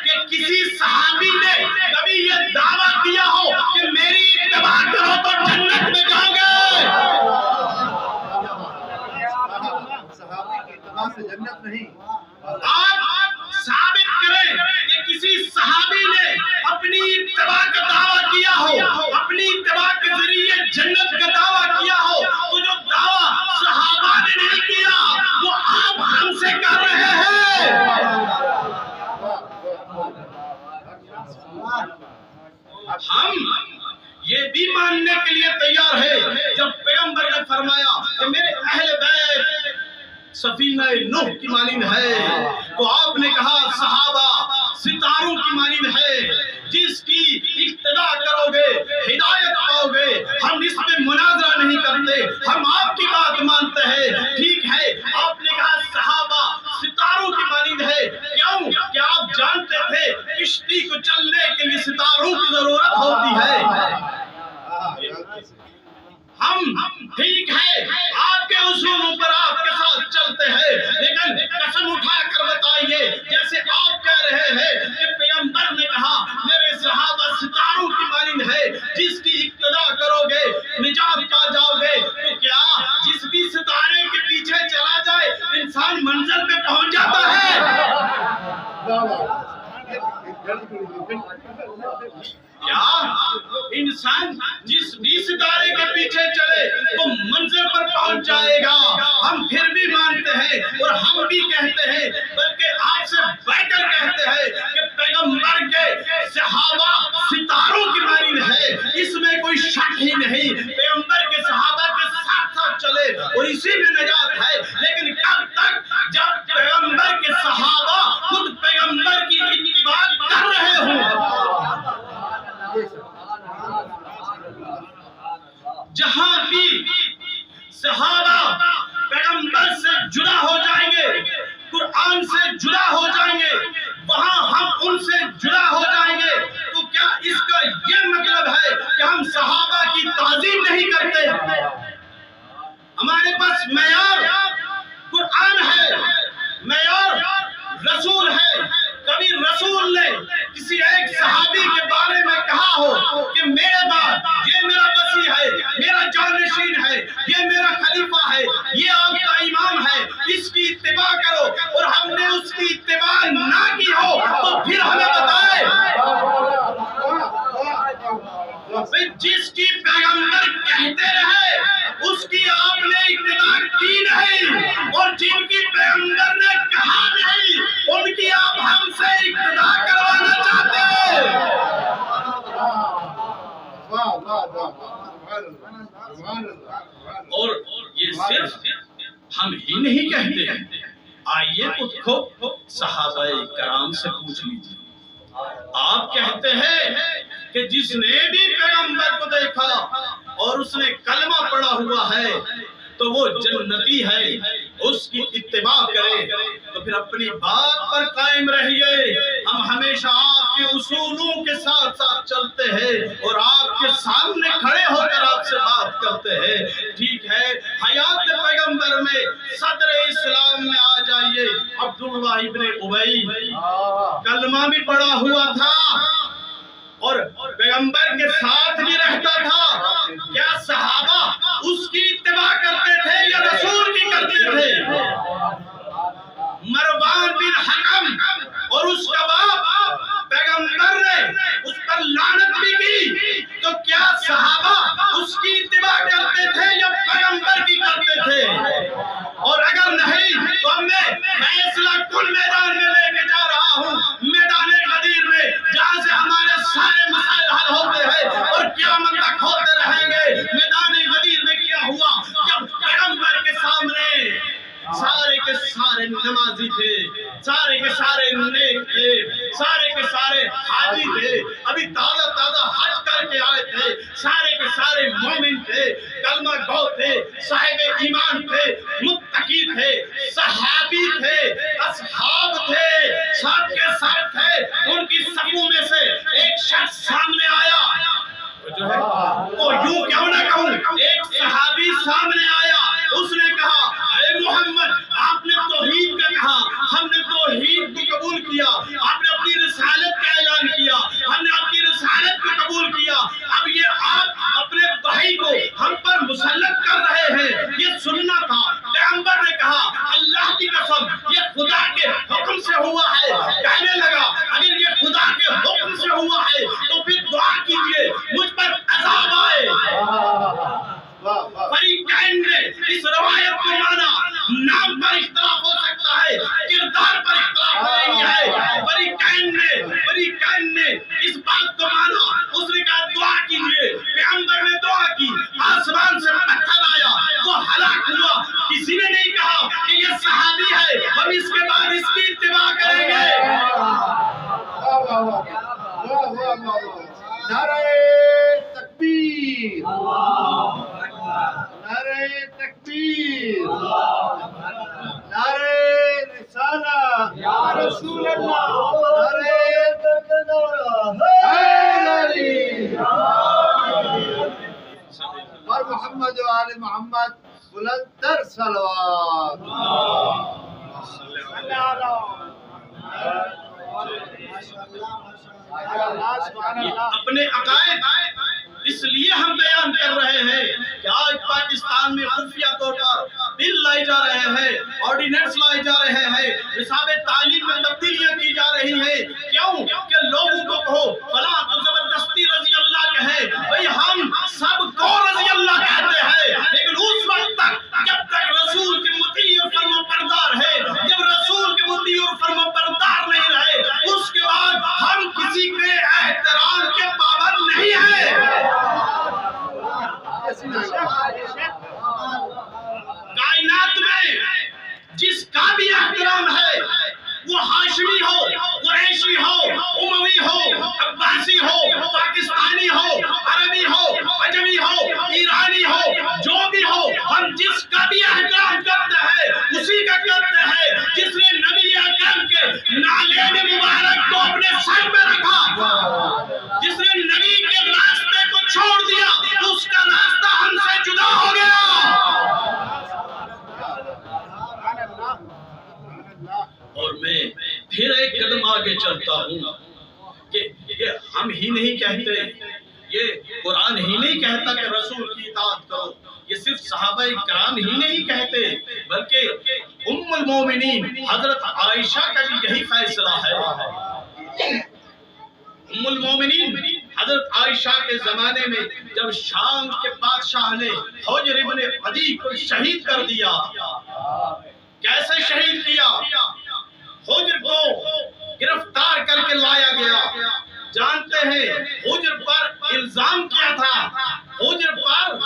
کہ کسی صحابی نے کبھی یہ دعویٰ کیا ہو کہ میری اتباع کرو تو جنت میں جاؤ گے؟ صحابی کی اتباع سے جنت نہیں۔ آپ ثابت کریں کہ کسی صحابی نے اپنی اتباع کا دعویٰ کیا ہو، اپنی اتباع کے ذریعے جنت کا دعویٰ کیا ہو، تو جو دعویٰ صحابہ نے نہیں کیا وہ آپ ہم سے کر رہے ہیں۔ ہم یہ بھی ماننے کے لیے تیار ہے جب پیغمبر نے فرمایا کہ میرے اہل بیت سفینہ نوح کی مانند ہے، تو آپ نے کہا صحابہ ستاروں کی مانند ہے، جس کی اقتداء کرو گے ہدایت پاؤ گے۔ ہم اس پہ مناظرہ نہیں کرتے، ہم آپ کی بات مانتے ہیں، ٹھیک ہے۔ آپ نے کہا صحابہ ستاروں کی مانند ہے، کیوں؟ کہ آپ جانتے تھے کشتی کو چلنے کے لیے ستاروں کی ضرورت ہوتی ہے۔ ہم ٹھیک ہے آپ کے اصولوں پر آپ کے ساتھ چلتے ہیں، لیکن قسم اٹھا کر بتائیے جیسے آپ کہہ رہے ہیں کہ پیغمبر نے کہا میرے صحابہ ستاروں کی مانند ہے، جس کی اقتداء کرو گے نجات پا جاؤ گے، تو کیا جس بھی ستارے کے پیچھے چلا جائے انسان منزل پہ پہنچ جاتا ہے؟ کیا انسان جس بھی ستارے کے پیچھے چلے وہ منزل پر پہنچ جائے گا؟ ہم پھر بھی مانتے ہیں اور ہم بھی کہتے ہیں، بلکہ آپ سے بڑھ کر کہتے ہیں کہ پیغمبر کے صحابہ ستاروں کی مانند ہے، اس میں کوئی شک ہی نہیں۔ پیغمبر کے صحابہ کے ساتھ ساتھ چلے اور اسی میں نجات ہے، لیکن کب تک؟ جب پیغمبر کے صحابہ خود پیغمبر کی اتباع کر رہے ہوں۔ جہاں بھی صحابہ پیغمبر سے جدا ہو جائیں گے، قرآن سے جدا ہو جائیں گے، وہاں ہم ان سے جدا ہو جائیں گے، تو کیا اس کا یہ مطلب ہے کہ ہم صحابہ کی تعظیم نہیں کرتے؟ ہمارے پاس معیار قرآن ہے، معیار رسول ہے۔ کبھی رسول نے کسی ایک صحابی کے بارے میں کہا ہو کہ میرے بعد یہ میرا وصی ہے، میرا جانشین ہے، یہ میرا خلیفہ ہے، یہ آپ کا امام ہے، اس کی اتباع کرو، اور ہم نے اس کی اتباع نہ کی ہو تو پھر ہمیں بتائے جس کی پیغمبر کہتے رہے اس کی آپ نے اتباع کی نہیں، اور جن کی پیغمبر نے کہا نہیں ان کی آپ ہم سے اتباع کروانا چاہتے ہیں۔ اور یہ صرف ہم ہی نہیں کہتے ہیں، آئیے خود صحابہ کرام سے پوچھ لیجیے۔ آپ کہتے ہیں کہ جس نے بھی پیغمبر کو دیکھا اور اس نے کلمہ پڑھا ہوا ہے تو وہ جنتی ہے، اس کی اتباع کرے، تو پھر اپنی بات پر قائم رہیے۔ ہم ہمیشہ آپ کے اصولوں کے ساتھ ساتھ چلتے ہیں اور آپ کے سامنے کھڑے ہو کر آپ سے بات کرتے ہیں، ٹھیک ہے۔ حیات پیغمبر میں صدر اسلام میں آ جائیے، عبداللہ ابن ابی کلمہ بھی پڑھا ہوا تھا اور پیغمبر کے ساتھ بھی رہتا تھا، کیا صحابہ اس کی اتباع کرتے تھے یا رسول کی کرتے تھے؟ مروان بن حکم اور اس کا باپ پیغمبر نے اس پر سارے مومن تھے، کلمہ گو تھے، صاحب ایمان تھے، متقی تھے، صحابی تھے، اصحاب تھے، سب کے ساتھ تھے۔ ان کی صفوں میں سے ایک شخص سامنے آیا، جو ہے وہ یوں کیوں نہ کہوں، ایک صحابی سامنے آیا، اس نے کہا اے محمد آپ نے توحید کا کہا، ہم نے توحید کو قبول کیا، آپ نے اپنی رسالت کا اعلان کیا، ہم نے آپ کی رسالت کو قبول کیا، اب یہ آپ اپنے بھائی کو ہم پر مسلط کر رہے ہیں، یہ سننا تھا۔ پیغمبر نے کہا اللہ کی قسم یہ خدا کے حکم سے ہوا ہے۔ کہنے لگا اگر یہ خدا کے حکم سے ہوا ہے تو پھر دعا کیجئے مجھ پر عذاب آئے۔ فریقین نے اس روایت کو مانا، نام پر اختلاف ہو سکتا ہے، کردار پر اختلاف نہیں ہے۔ فریقین نے اس بات کو مانا، اس نے کہا دعا کیجئے۔ پیغمبر نے دعا کی، آسمان سے پتھر آیا، وہ ہلاک ہوا۔ کسی نے نہیں کہا کہ یہ صحابی ہے، ہم اس کے بعد اس کی اتباع کریں گے۔ نعرہ تکبیر، نعرہ تکبیر، نعرہ رسالت یا رسول اللہ، نعرہ حیدری اور محمد و آل محمد بلندر صلوات۔ اپنے عقائد اس لیے ہم بیان کر رہے ہیں کہ آج پاکستان میں خفیہ طور پر بل لائے جا رہے ہیں، آرڈیننس لائے جا رہے ہیں، نصاب تعلیم میں تبدیلیاں کی جا رہی ہیں۔ کیوں کہ لوگوں کو کہو فلاں تو زبردستی رضی اللہ کہے، بھئی ہم سب کو رضی اللہ کہتے ہیں، لیکن اس وقت تک جب تک رسول کے مطیع اور فرما بردار ہے، جب رسول کے مطیع اور فرما بردار نہیں رہے، اس کے بعد ہم کسی کے احترام کے پابند نہیں ہیں۔ کائنات میں جس کا بھی احترام ہے، وہ ہاشمی ہو، قریشی ہو، اموی ہو، عباسی ہو، پاکستانی ہو، عربی ہو، عجمی ہو، ایرانی ہو، جو بھی ہو، ہم جس کا بھی احترام کرتے ہیں اسی کا کرتے ہیں جس نے نبی اکرم کے نالین مبارک کو اپنے سر میں رکھا، جس نے نبی کے راستے کو چھوڑ دیا، اس کا راستہ ہم سے جدا ہو گیا۔ اور میں پھر ایک قدم آگے چلتا ہوں کہ یہ ہم ہی نہیں کہتے، یہ قرآن ہی نہیں کہتا کہ رسول کی اطاعت کرو، یہ صرف صحابہ کرام ہی نہیں کہتے، بلکہ ام المومنین حضرت عائشہ کا بھی یہی فیصلہ ہے۔ ام المومنین حضرت عائشہ کے زمانے میں جب شام کے بادشاہ نے حجر ابن عدی کو شہید کر دیا، کیسے شہید کیا؟ حجر کو گرفتار کر کے لایا گیا۔ جانتے ہیں حجر پر الزام کیا تھا؟ حجر پر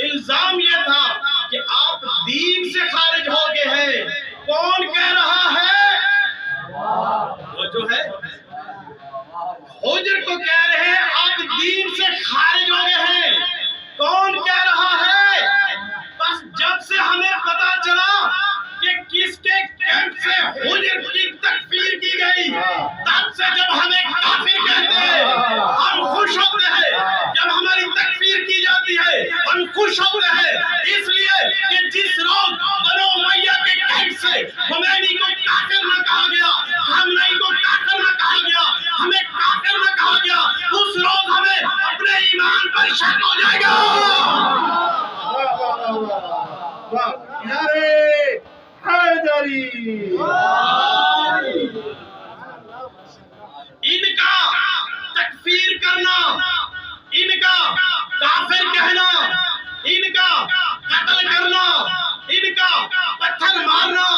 الزام یہ تھا کہ آپ دین سے خارج ہو گئے ہیں۔ کون کہہ رہا ہے؟ وہ جو ہے حجر کو کہہ رہے ہیں آپ دین سے خارج ہو گئے ہیں۔ کون کہہ رہا ہے؟ بس جب سے ہمیں پتا چلا کہ کس کے کیمپ سے حجر کی تکفیر کی گئی، تب سے جب ہمیں کافر کہتے ہیں ہم خوش ہوتے ہیں، جب ہماری تکفیر کی جاتی ہے ہم خوش ہوتے ہیں، اس لیے کہ جس روز بنو امیہ کے کیمپ سے خمینی کو کافر نہ کہا گیا، خامنئی کو کافر نہ کہا گیا، ہمیں کافر نہ کہا گیا، اس روز ہمیں اپنے ایمان پر شک ہو جائے گا۔ نعرہ حیدری، ان کا تکفیر کرنا، ان کا کافر کہنا، ان کا قتل کرنا، ان کا پتھر مارنا،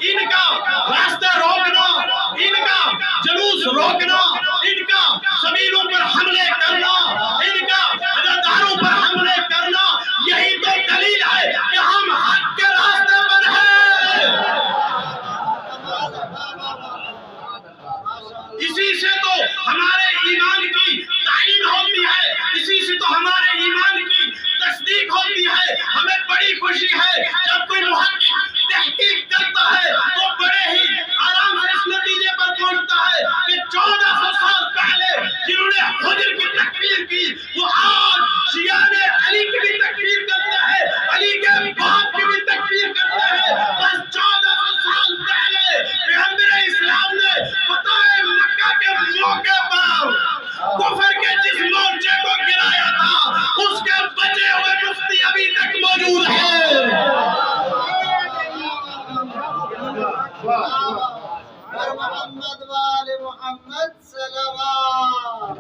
ان کا راستہ روکنا، ان کا جلوس روکنا، ان کا سبیلوں پر حملے کرنا، ان کا اداروں پر حملے کرنا، یہی تو دلیل ہے کہ ہم حق کے راستے پر ہیں۔ اسی سے تو ہمارے ایمان کی تعین ہوتی ہے، اسی سے تو ہمارے ایمان کی شیعہ نے علی کی بھی تکفیر کرتا ہے، علی کے باپ کی بھی تکفیر کرتا ہے۔ بس 1400 سال پہلے پیغمبر اسلام نے فتح مکہ کے موقع پر کفر کے جس مورچے کو گرایا تھا، اس کے بچے ہوئے مفتی ابھی تک موجود ہیں۔ محمد وآل محمد صلوات۔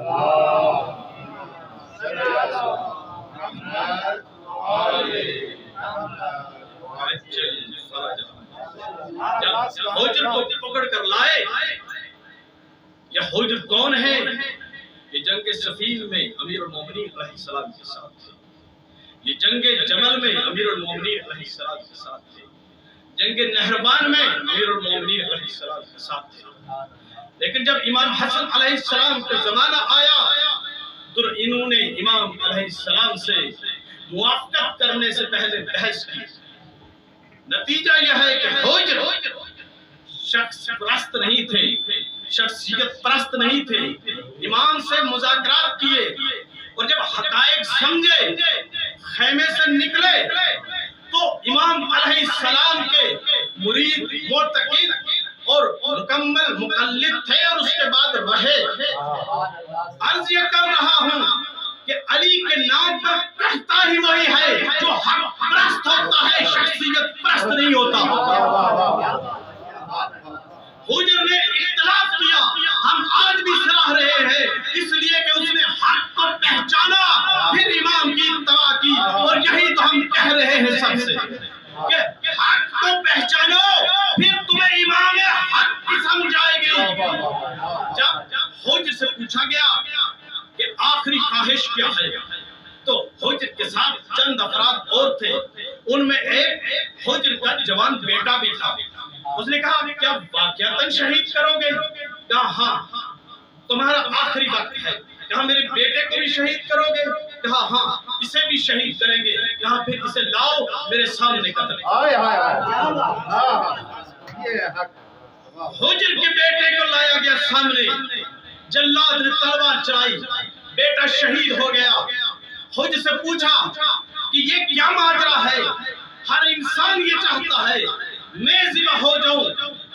جب حجر کو پکڑ کر لائے، یہ حجر کون ہے؟ یہ جنگ صفین میں امیر المومنین علیہ السلام کے ساتھ تھے، یہ جنگ جمل میں امیر المومنین علیہ السلام کے ساتھ تھے، جنگ نہروان میں امیر المومنین علیہ السلام کے ساتھ تھے۔ لیکن جب امام حسن علیہ السلام کا زمانہ آیا تو انہوں نے امام علیہ السلام سے موافقت کرنے سے پہلے بحث کی۔ نتیجہ یہ ہے کہ حجر شخص پرست نہیں تھے، شخصیت پرست نہیں تھے، امام سے مذاکرات کیے، اور جب حقائق سمجھے خیمے سے نکلے تو امام علیہ السلام کے مرید معتقد اور مکمل مقلد تھے، اور اس کے بعد رہے۔ عرض یہ کر رہا ہوں کہ علی کے نام پر کہتا ہی وہی ہے جو حق پرست ہوتا ہے، شخصیت پرست نہیں ہوتا۔ حجر نے اختلاف کیا، ہم آج بھی سراہ رہے ہیں، اس لیے کہ اس نے حق کو پہچانا، پھر امام کی اتباع کی، اور یہی تو ہم کہہ رہے ہیں سب سے کہ حق کو پہچانو، پھر تمہیں امام حق کی سمجھ آئے گی۔ جب حجر سے پوچھا گیا کہ آخری خواہش کیا ہے تو حجر کے ساتھ چند افراد اور تھے، ان میں ایک حجر کا جوان بیٹا بھی تھا۔ اس نے کہا کیا واقعتاً شہید کرو گے؟ کہا ہاں۔ تمہارا آخری وقت ہے۔ کہا میرے بیٹے کو بھی شہید کرو گے؟ کہا ہاں۔ اسے بھی شہید کریں گے؟ کہا پھر اسے لاؤ میرے سامنے قتل۔ حجر کے بیٹے کو لایا گیا سامنے، جلاد نے تلوار چلائی، بیٹا شہید ہو گیا۔ حجر سے پوچھا کہ یہ کیا ماجرا ہے؟ ہر انسان یہ چاہتا ہے میں ذبح ہو جاؤں،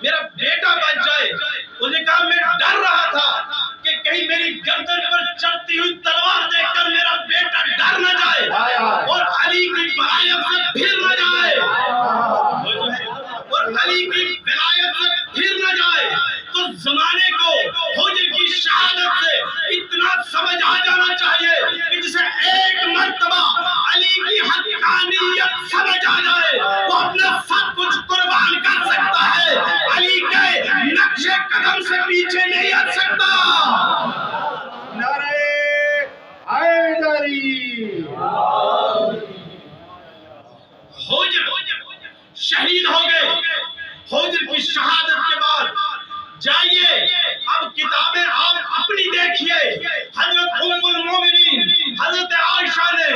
میرا بیٹا بچ جائے۔ اس نے کہا میں ڈر رہا تھا کہ کہیں میری گردن پر چلتی ہوئی تلوار دیکھ کر میرا بیٹا ڈر نہ جائے اور علی کی ولایت سے پھر نہ جائے، اور علی کی ولایت سے پھر نہ جائے۔ تو زمانے کو حجر کی شہادت سے اتنا سمجھ آ جانا چاہیے کہ جسے ایک مرتبہ علی کی حقانیت سمجھ آ جائے وہ اپنا سب کچھ قربان کر سکتا ہے، علی کے نقش قدم سے پیچھے نہیں ہٹ سکتا۔ نعرہ حیدری۔ حجر شہید ہو گئے۔ حجر کی شہادت کے بعد جائیے اب کتابیں آپ اپنی دیکھیے۔ حضرت ام المومنین حضرت عائشہ نے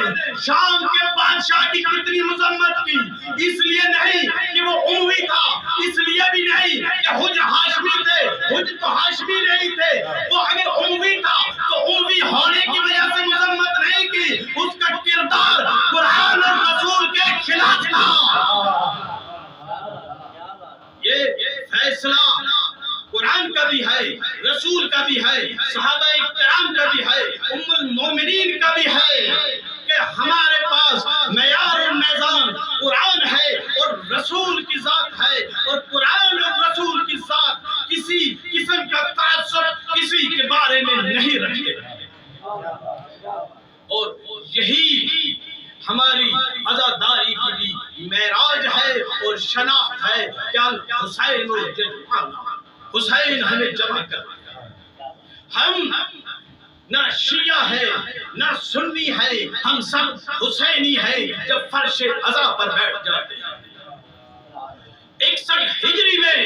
شام کے بادشاہ کی کتنی مذمت کی، اس لیے نہیں کہ وہ اموی تھا، اس لیے بھی نہیں کہ حجر ہاشمی تھے، حجر تو ہاشمی نہیں تھے، وہ اگر اموی تھا تو اموی ہونے کی وجہ سے مذمت نہیں کی، اس کا کردار قرآن اور رسول کے خلاف تھا۔ یہ فیصلہ قرآن کا بھی ہے، رسول کا بھی ہے، صحابہ کرام کا بھی ہے، ام المومنین کا بھی ہے کہ ہمارے پاس معیار و میزان قرآن ہے اور رسول کی ذات ہے، اور قرآن اور رسول کی ذات کسی قسم کا تعصب کسی کے بارے میں نہیں رکھتے، اور یہی ہماری عزاداری کی بھی معراج ہے اور شناخت ہے کہ حسین و جمعنا، حسین ہمیں جمع کر۔ ہم نہ شیعہ ہے نہ سنی ہے، ہم سب حسینی ہیں جب فرش عزا پر بیٹھ جاتے ہیں۔ 61 ہجری میں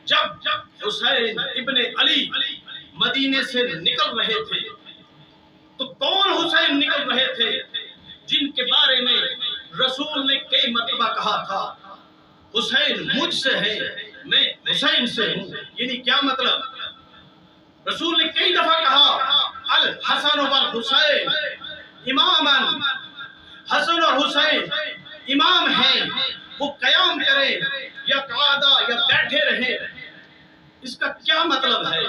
جب حسین ابن علی مدینے سے نکل رہے تھے تو کون حسین نکل رہے تھے جن کے بارے میں رسول نے کئی مرتبہ کہا تھا حسین مجھ سے ہے، میں حسین سے ہوں۔ یعنی کیا مطلب؟ رسول نے کئی دفعہ کہا الحسن والحسین امامن، حسن اور حسین امام ہیں، وہ قیام کریں یا قعدہ یا بیٹھے رہیں، اس کا کیا مطلب ہے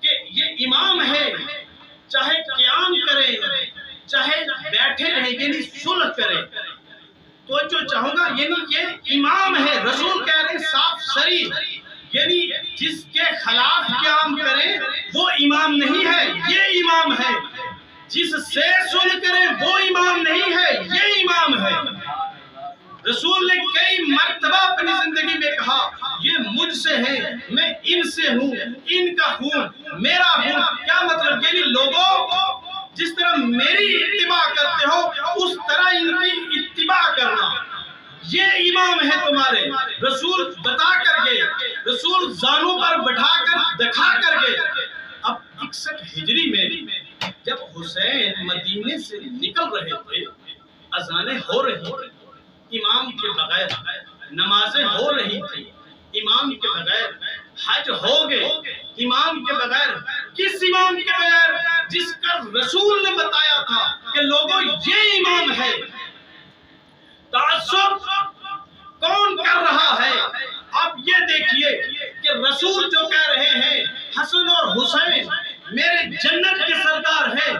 کہ یہ امام ہے، چاہے قیام کریں چاہے بیٹھے رہیں، یعنی صلح کریں. تو جو چاہوں گا یعنی یہ امام ہے، رسول کہہ رہے ہیں صاف صریح، یعنی جس کے خلاف قیام کریں وہ امام نہیں ہے، یہ امام ہے. جس سے صلح کریں وہ امام نہیں ہے، یہ امام ہے. رسول نے کئی مرتبہ اپنی زندگی میں کہا یہ مجھ سے ہیں، میں ان سے ہوں، ان کا خون میرا خون. کیا مطلب؟ یعنی لوگوں جس طرح میری اتباع کرتے ہو اس طرح ان کی اتباع کرنا. یہ امام ہے تمہارے. رسول بتا کر گئے، رسول زانوں پر بٹھا کر دکھا کر گئے. اب 61 ہجری میں جب حسین مدینے سے نکل رہے تھے، اذانیں ہو رہی تھیں، امام کے بغیر نمازیں ہو رہی تھی، امام کے بغیر حج ہو گئے، امام کے بغیر کس امام کے بغیر؟ جس کا رسول نے بتایا تھا کہ لوگوں یہ امام ہے. تعصب کون کر رہا ہے؟ اب یہ دیکھیے کہ رسول جو کہہ رہے ہیں حسن اور حسین میرے جنت کے سردار ہیں،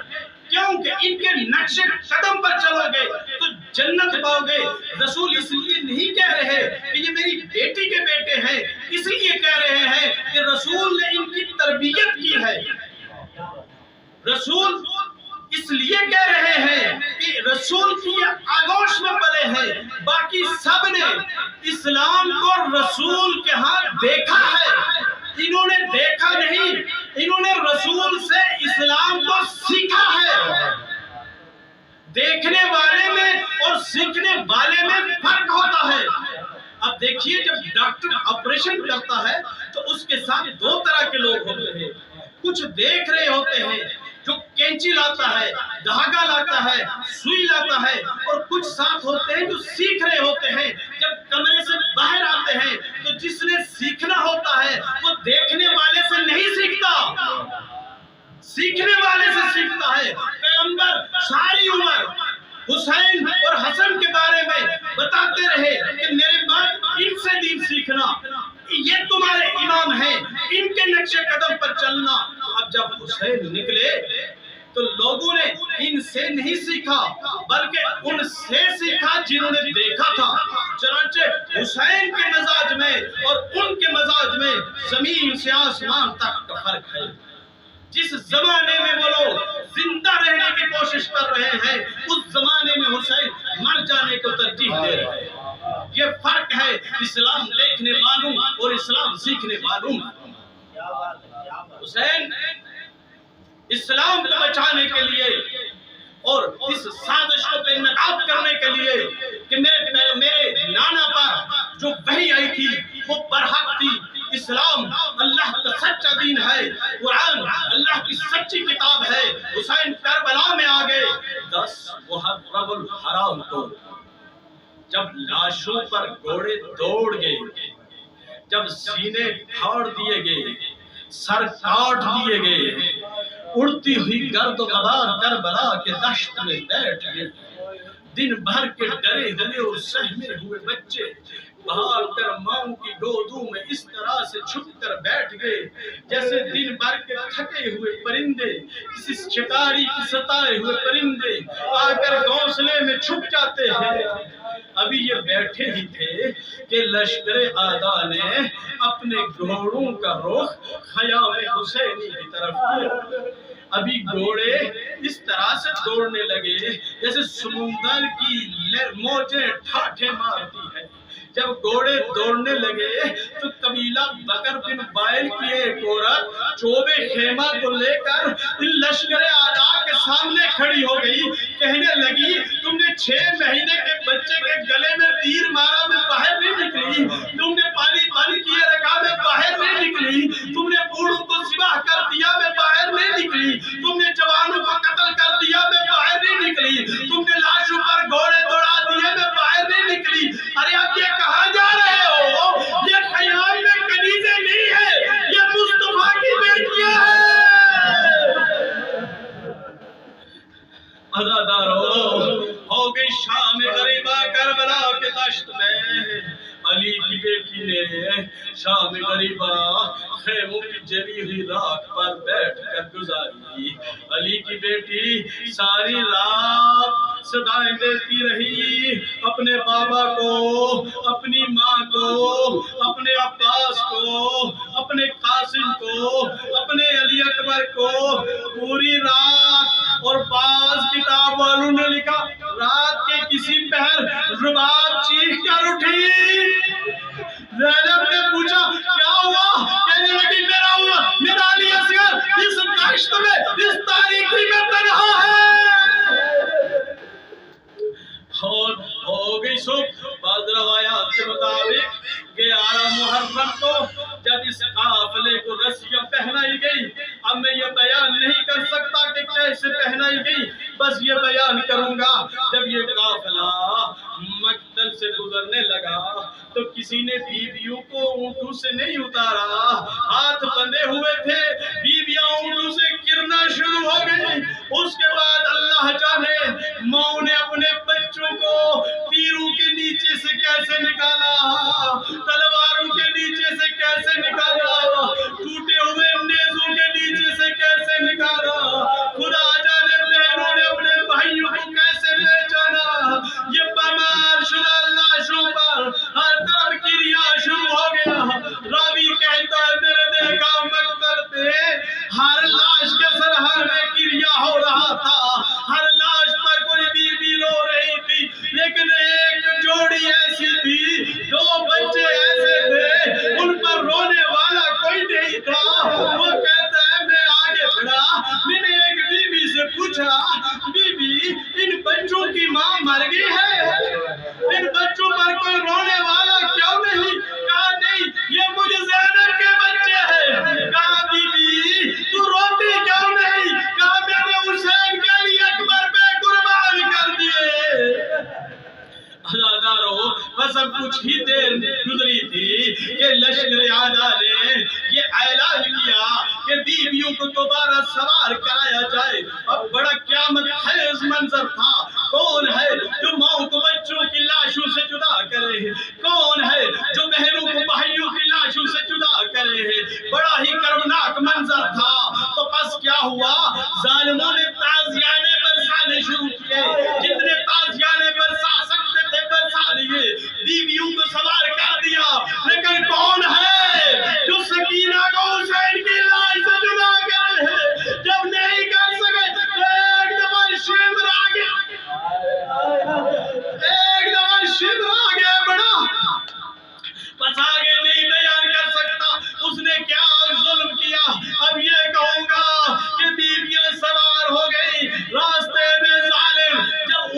کیونکہ ان کے نقش قدم پر چلو گے تو جنت پاؤ گے. رسول اس لیے نہیں کہہ رہے کہ یہ میری بیٹی کے بیٹے ہیں، اس لیے کہہ رہے ہیں کہ رسول نے ان کی تربیت کی ہے. رسول اس لیے کہہ رہے ہیں کہ رسول کی آغوش میں پلے ہیں. باقی سب نے اسلام کو رسول کے ہاتھ دیکھا ہے، انہوں نے دیکھا نہیں، انہوں نے رسول سے اسلام کو سیکھا ہے. دیکھنے والے میں اور سیکھنے والے میں فرق ہوتا ہے. اب دیکھیے جب ڈاکٹر آپریشن کرتا ہے تو اس کے ساتھ دو طرح کے لوگ ہوتے ہیں. کچھ دیکھ رہے ہوتے ہیں جو کینچی لاتا ہے، دھاگا لاتا ہے، سوئی لاتا ہے، اور کچھ ساتھ ہوتے ہیں جو سیکھ رہے ہوتے ہیں. جب کمرے سے باہر آتے ہیں تو جس نے سیکھنا ہوتا ہے وہ دیکھنے والے سے نہیں سیکھتا، سیکھنے والے سے سیکھتا ہے. پیغمبر ساری عمر حسین اور حسن کے بارے میں بتاتے رہے کہ میرے بعد ان سے دین سیکھنا، یہ تمہارے امام ہیں، ان کے نقش قدم پر چلنا. اب جب حسین نکلے تو لوگوں نے ان سے نہیں سیکھا بلکہ ان سے سیکھا جنہوں نے دیکھا تھا. چنانچہ حسین کے مزاج میں اور ان کے مزاج میں زمین سے آسمان تک کا فرق ہے. جس زمانے میں وہ لوگ زندہ رہنے کی کوشش کر رہے ہیں اس زمانے میں حسین مر جانے کو ترجیح دے رہے ہیں. یہ فرق ہے اسلام دیکھنے والوں اور اسلام سیکھنے والوں. حسین اسلام کو بچانے کے لیے اور اس سازش کو بے نقاب کرنے کے لیے کہ میرے نانا پر جو وحی آئی تھی وہ برحق تھی. اسلام اللہ کا سچا دین ہے، قرآن اللہ کی سچی کتاب ہے. حسین کربلا میں آگئے 10 محرم الحرام کو جب لاشوں پر گھوڑے دوڑ گئے، جب سینے پھاڑ دیے گئے، سر کاٹ دیے گئے، اڑتی ہوئی گرد و غبار کربلا کے دشت میں بیٹھ گئے. دن بھر کے ڈرے ہوئے اور سہمے ہوئے بچے بھاگ کر ماں کی گودوں میں اس طرح سے چھپ کر بیٹھ گئے جیسے دن بھر کے تھکے ہوئے پرندے، کسی شکاری کی ستائے ہوئے پرندے آ کر گھونسلے میں چھپ جاتے ہیں. ابھی یہ بیٹھے ہی تھے کہ لشکر اعداء نے اپنے گھوڑوں کا رخ خیام حسینی کی طرف کیا. ابھی گھوڑے اس طرح سے دوڑنے لگے جیسے سمندر کی موجیں ٹھاٹھے مارتی ہیں. جب گھوڑے دوڑنے لگے تو قبیلہ بکر بن وائل کی ایک عورت چوبے خیمہ کو لے کر لشکر اعداء کے سامنے کھڑی ہو گئی. کہنے لگی تم نے 6 مہینے کے بچے کے گلے میں تیر مارا، میں باہر نہیں نکلی. تم نے پانی بند کیے رکھا، میں باہر نہیں نکلی. تم نے بوڑھوں کو ذبح کر دیا، میں باہر نہیں نکلی. تم نے جوانوں کو قتل کر دیا، میں باہر نہیں نکلی. تم نے لاشوں پر گھوڑے دوڑا دیے، میں باہر نہیں نکلی. ارے آپ یہ کہاں جا رہے ہو؟ یہ خیام میں کنیزیں نہیں ہے، یہ مصطفیٰ کی بیٹیاں ہیں. عزادارو ہو گئی شام غریبہ کربلا کے دشت میں علی کی بیٹی نے شام غریبہ خیموں کی جلی ہوئی راکھ پر بیٹھ کر گزاری علی کی بیٹی ساری رات صدائیں دیتی رہی اپنے بابا کو اپنی ماں کو اپنے عباس کو اپنے قاسم کو اپنے علی اکبر کو پوری رات اور بعض کتاب والوں نے لکھا رات کے کسی پہر رباب چیخ کر اٹھی زینب نے پوچھا کیا ہوا کہنے لگی میرا علی اصغر اس دشت میں اس تاریکی میں تنہا ہے اور ہو گئی صبح بعض روایات کے مطابق 11 محرم کو جب اس قافلے کو رسیاں پہنائی گئی اب میں یہ بیان نہیں کر سکتا کہ کیسے پہنائی گئی بس یہ بیان کروں گا جب یہ قافلہ مقتل سے گزرنے لگا تو کسی نے بیویوں کو اونٹوں سے نہیں اتارا ہاتھ بندھے ہوئے تھے بیویاں اونٹوں سے گرنا شروع ہو گئی اس کے بعد اللہ جانے ماؤں نے اپنے بچوں کو تیروں کے نیچے سے کیسے نکالا تلواروں کے نیچے سے کیسے نکالا ٹوٹے ہوئے نیزوں کے نیچے سے کیسے نکالا خدا جانے بہنوں نے اپنے بھائیوں کو کیسے پہچانا یہ بیمار شدہ لاشوں پر ہر طرف کریا شروع ہو گیا راوی کہتا ہے میرے دیکھا مقتل پہ ہر لاش کے سرحانے کریا ہو رہا تھا ہر لاش پر کوئی بیوی رو رہی تھی لیکن ایک جوڑی ایسی تھی 2 بچے ایسے تھے ان پر رونے والا کوئی نہیں تھا وہ کہتا ہے میں آگے بڑھا میں نے ایک بیوی سے پوچھا بیوی ان بچوں کی ماں مر گئی ہے ان بچوں پر کوئی رونے والا کیوں نہیں کہا نہیں یہ مجھے زینب کے بچے ہیں کہا بیوی تو روتی کیوں نہیں کہا میں نے حسین کے لیے اکبر پہ قربان کر دیے عزادارو بس اب کچھ ہی دیر گزری تھی کہ لشکر اعداء نے یہ اعلان کیا کہ بیویوں کو دوبارہ سوار کرایا جائے اب بڑا قیامت خیز منظر تھا کون ہے جو ماں کو بچوں کی لاشوں سے جدا کرے کون ہے جو بہنوں کو بھائیوں کی لاشوں سے جدا کرے بڑا ہی کربناک منظر تھا تو بس کیا ہوا ظالموں نے تازیانے برسانے شروع کیے جتنے تازیانے برسا سکتے تھے برسا لیے بیویوں کو سوار کر دیا لیکن کون ہے جو سکینہ کو حسین کی لاش سے جدا کرے جب نہیں کر سکے تو ایک دفعہ شمر آگے بڑھا بس آگے نہیں بیان کر سکتا اس نے کیا ظلم کیا اب یہ کہوں گا کہ بیویاں سوار ہو گئی راستے میں ظالم جب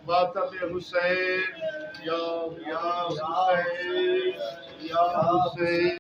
ماتم حسین یا حسین یا حسین